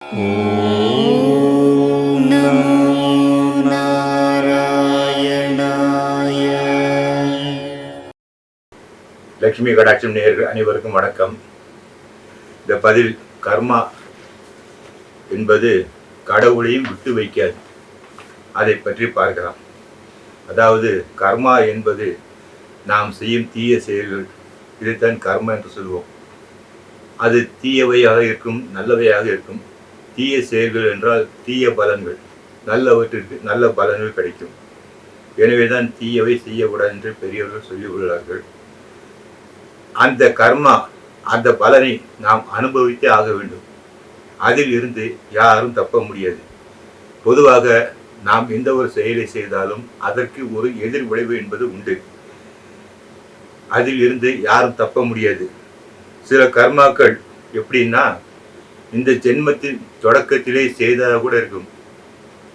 ஓம் நமோ நாராயணாய. லட்சுமி கடாட்சம் நேயர்கள் அனைவருக்கும் வணக்கம். இந்த பதில் கர்மா என்பது கடவுளையும் விட்டு வைக்காது, அதை பற்றி பார்க்கலாம். அதாவது கர்மா என்பது நாம் செய்யும் தீய செயல்கள், இதைத்தான் கர்மா என்று சொல்வோம். அது தீயவையாக இருக்கும், நல்லவையாக இருக்கும். தீய செயல்கள் என்றால் தீய பலன்கள், நல்லவற்றிற்கு நல்ல பலன்கள் கிடைக்கும். எனவேதான் தீயவை செய்யக்கூடாது என்று பெரியவர்கள் சொல்லியுள்ளார்கள். அந்த கர்மா, அந்த பலனை நாம் அனுபவித்தே ஆக வேண்டும். அதில் இருந்து யாரும் தப்ப முடியாது. பொதுவாக நாம் எந்த ஒரு செயலை செய்தாலும் அதற்கு ஒரு எதிர் விளைவு என்பது உண்டு. அதில் இருந்து யாரும் தப்ப முடியாது. சில கர்மாக்கள் எப்படின்னா, இந்த ஜென்மத்தின் தொடக்கத்திலே செய்ததாக கூட இருக்கும்.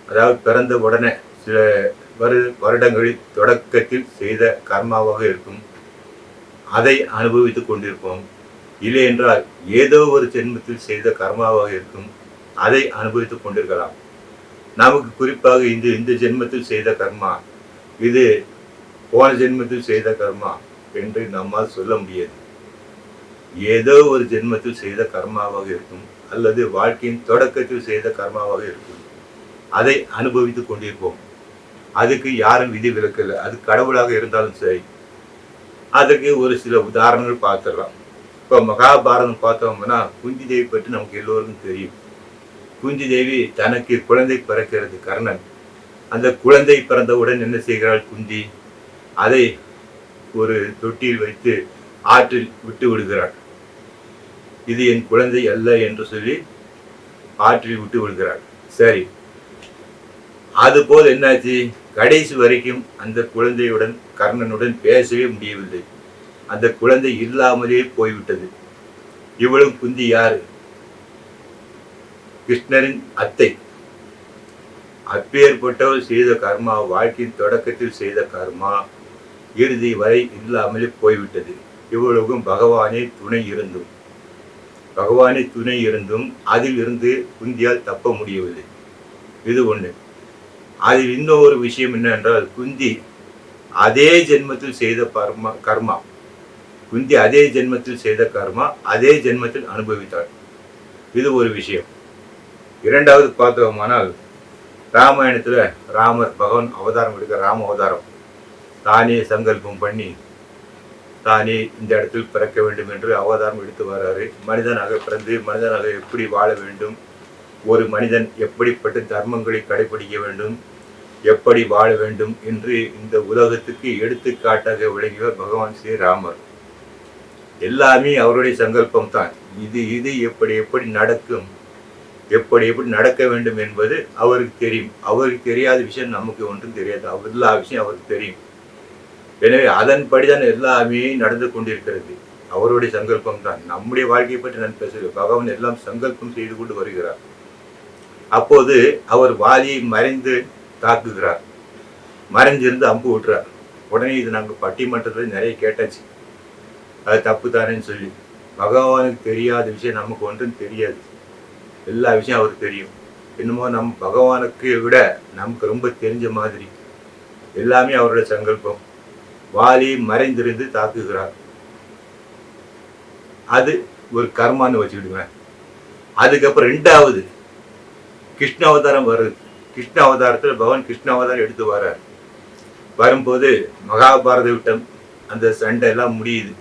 அதாவது பிறந்த உடனே சில வருடங்களில் தொடக்கத்தில் செய்த கர்மாவாக இருக்கும். அதை அனுபவித்துக் கொண்டிருப்போம். இல்லை என்றால் ஏதோ ஒரு ஜென்மத்தில் செய்த கர்மாவாக இருக்கும், அதை அனுபவித்துக் கொண்டிருக்கலாம். நமக்கு குறிப்பாக இந்த ஜென்மத்தில் செய்த கர்மா, இது போன ஜென்மத்தில் செய்த கர்மா என்று நம்மால் சொல்ல முடியாது. ஏதோ ஒரு ஜென்மத்தில் செய்த கர்மாவாக இருக்கும், அல்லது வாழ்க்கையின் தொடக்கத்தில் செய்த கர்மாவாக இருக்கும். அதை அனுபவித்துக் கொண்டிருப்போம். அதுக்கு யாரும் விதி விலக்கல. அது கடவுளாக இருந்தாலும் சரி. அதுக்கு ஒரு சில உதாரணங்கள் பார்த்துடலாம். இப்போ மகாபாரதம் பார்த்தோம்னா, குந்தி தேவி பற்றி நமக்கு எல்லோருக்கும் தெரியும். குந்தி தேவி தனக்கு குழந்தை பிறக்கிறது, கர்ணன். அந்த குழந்தை பிறந்தவுடன் என்ன செய்கிறாள் குந்தி? அதை ஒரு தொட்டியில் வைத்து ஆற்றில் விட்டு விடுகிறாள். இது என் குழந்தை அல்ல என்று சொல்லி ஆற்றில் விட்டு விடுகிறாள். சரி, அதுபோல் என்னாச்சு? கடைசி வரைக்கும் அந்த குழந்தையுடன் கர்ணனுடன் பேசவே முடியவில்லை. அந்த குழந்தை இல்லாமலே போய்விட்டது. இவளும் குந்தி யாரு? கிருஷ்ணரின் அத்தை. அப்பேற்பட்டவள் செய்த கர்மா, வாழ்க்கையின் தொடக்கத்தில் செய்த கர்மா இறுதி வரை இல்லாமலே போய்விட்டது. இவளுக்கும் பகவானே துணை இருந்தும் அதில் இருந்து குந்தியால் தப்ப முடியவில்லை. இது ஒண்ணு. அதில் இன்னொரு விஷயம் என்னவென்றால், குந்தி அதே ஜென்மத்தில் செய்த கர்மா குந்தி அதே ஜென்மத்தில் செய்த கர்மா அதே ஜென்மத்தில் அனுபவித்தாள். இது ஒரு விஷயம். இரண்டாவது பார்த்தோமானால், ராமாயணத்துல ராமர் பகவான் அவதாரம் எடுக்க, ராம அவதாரம் தானே சங்கல்பம் பண்ணி தானே இந்த இடத்தில் பிறக்க வேண்டும் என்று அவதாரம் எடுத்து வர்றாரு. மனிதனாக பிறந்து மனிதனாக எப்படி வாழ வேண்டும், ஒரு மனிதன் எப்படிப்பட்ட தர்மங்களை கடைபிடிக்க வேண்டும், எப்படி வாழ வேண்டும் என்று இந்த உலகத்துக்கு எடுத்துக்காட்டாக விளங்கியவர் பகவான் ஸ்ரீராமர். எல்லாமே அவருடைய சங்கல்பம் தான். இது எப்படி நடக்கும், எப்படி நடக்க வேண்டும் என்பது அவருக்கு தெரியும். அவருக்கு தெரியாத விஷயம் நமக்கு ஒன்றும் தெரியாது. எல்லா விஷயம் அவருக்கு தெரியும். எனவே அதன்படிதான் எல்லாமே நடந்து கொண்டிருக்கிறது. அவருடைய சங்கல்பம் தான். நம்முடைய வாழ்க்கையை பற்றி நான் பேசுகிறேன். பகவான் எல்லாம் சங்கல்பம் செய்து கொண்டு வருகிறார். அப்போது அவர் வாலியை மறைந்து தாக்குகிறார். மறைஞ்சிருந்து அம்பு விட்டுறார். உடனே இது நாங்கள் பட்டிமன்றத்தில் நிறைய கேட்டாச்சு, அது தப்பு தானேன்னு சொல்லி. பகவானுக்கு தெரியாத விஷயம் நமக்கு ஒன்றும் தெரியாது. எல்லா விஷயம் அவருக்கு தெரியும். என்னமோ நம் பகவானுக்கு விட நமக்கு ரொம்ப தெரிஞ்ச மாதிரி. எல்லாமே அவருடைய சங்கல்பம். வாலி மறைந்திருந்து தாக்குகிறார். அது ஒரு கர்மான்னு வச்சுக்கிடுவேன். அதுக்கப்புறம் ரெண்டாவது கிருஷ்ண அவதாரம் வருது. கிருஷ்ண அவதாரத்தில் பகவான் கிருஷ்ண அவதாரம் எடுத்து வர்றார். வரும்போது மகாபாரத யுத்தம், அந்த சண்டை எல்லாம் முடியுது.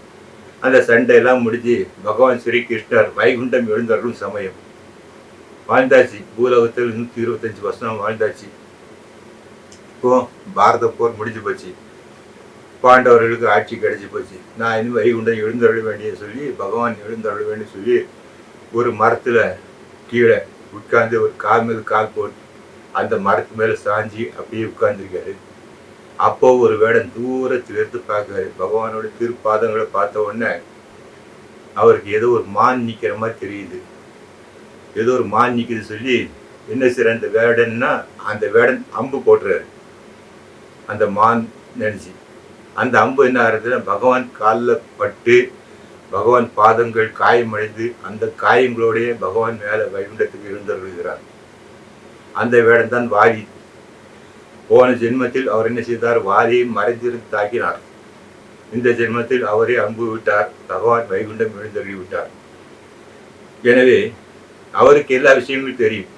அந்த சண்டை எல்லாம் முடிஞ்சு பகவான் ஸ்ரீ கிருஷ்ணர் வைகுண்டம் எழுந்தருளும் சமயம். வாழ்ந்தாச்சு. பூலோகத்தில் 125 வருஷம் வாழ்ந்தாச்சு. இப்போ பாரத போர் முடிஞ்சு போச்சு. பாண்டவர்களுக்கு ஆட்சி கிடைச்சி போச்சு. நான் இன்னும் வைகுண்டம் எழுந்தருள வேண்டிய சொல்லி பகவான் எழுந்தருள வேண்டிய சொல்லி ஒரு மரத்துல கீழே உட்கார்ந்து ஒரு கால் மேல் கால் போட்டு அந்த மரத்து மேல சாஞ்சி அப்படியே உட்கார்ந்துருக்காரு. அப்போ ஒரு வேடன் தூரத்தில் இருந்து பார்க்காரு. பகவானோட திருப்பாதங்களை பார்த்த உடனே அவருக்கு ஏதோ ஒரு மான் நிக்கிற மாதிரி தெரியுது. ஏதோ ஒரு மான் நிக்குது சொல்லி என்ன செய்யற அந்த வேடன்னா, அந்த வேடன் அம்பு போட்டுறாரு அந்த மான் நினைச்சு. அந்த அம்பு என்ன ஆகுதுன்னா, பகவான் காலில் பட்டு பகவான் பாதங்கள் காயமடைந்து அந்த காயங்களோடைய பகவான் மேலே வைகுண்டத்துக்கு எழுந்தருள்கிறார். அந்த வேடம் தான் வாலி. போன ஜென்மத்தில் அவர் என்ன செய்தார்? வாலியை மறைந்திருந்து தாக்கினார். இந்த ஜென்மத்தில் அவரே அன்பு விட்டார். பகவான் வைகுண்டம் எழுந்தருளி விட்டார். எனவே அவருக்கு எல்லா விஷயங்களும் தெரியும்.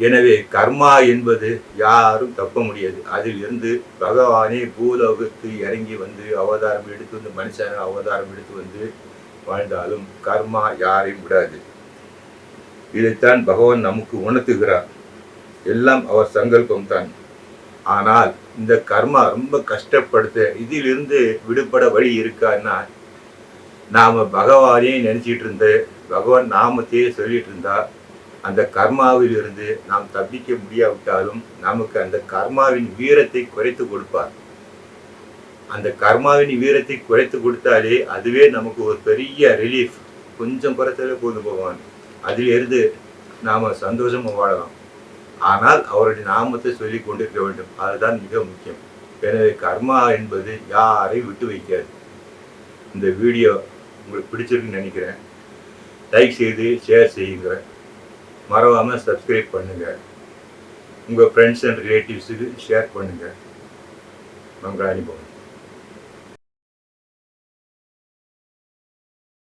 எனவே கர்மா என்பது யாரும் தப்ப முடியாது. அதில் இருந்து பகவானே பூலோகத்து இறங்கி வந்து அவதாரம் எடுத்து வந்து மனுஷன அவதாரம் எடுத்து வந்து வாழ்ந்தாலும் கர்மா யாரையும் விடாது. இதைத்தான் பகவான் நமக்கு உணர்த்துகிறார். எல்லாம் அவர் சங்கல்பம் தான். ஆனால் இந்த கர்மா ரொம்ப கஷ்டப்படுத்த இதிலிருந்து விடுபட வழி இருக்கான்னா, நாம பகவானே நினைச்சிட்டு இருந்த பகவான் நாமத்தையே சொல்லிட்டு இருந்தா அந்த கர்மாவில் இருந்து நாம் தப்பிக்க முடியாவிட்டாலும் நமக்கு அந்த கர்மாவின் வீரத்தை குறைத்து கொடுப்பார். அந்த கர்மாவின் வீரத்தை குறைத்து கொடுத்தாலே அதுவே நமக்கு ஒரு பெரிய ரிலீஃப். கொஞ்சம் குறைத்தாலே போதும் பகவான். அதிலிருந்து நாம சந்தோஷமா வாழலாம். ஆனால் அவருடைய நாமத்தை சொல்லி கொண்டிருக்க வேண்டும். அதுதான் மிக முக்கியம். எனவே கர்மா என்பது யாரையும் விட்டு வைக்காது. இந்த வீடியோ உங்களுக்கு பிடிச்சிருக்குன்னு நினைக்கிறேன். லைக் செய்து ஷேர் செய்யுங்க. மறவாமல் சப்ஸ்கிரைப் பண்ணுங்கள். உங்கள் ஃப்ரெண்ட்ஸ் அண்ட் ரிலேட்டிவ்ஸுக்கு ஷேர் பண்ணுங்கள். உங்கள் அனுபவம்.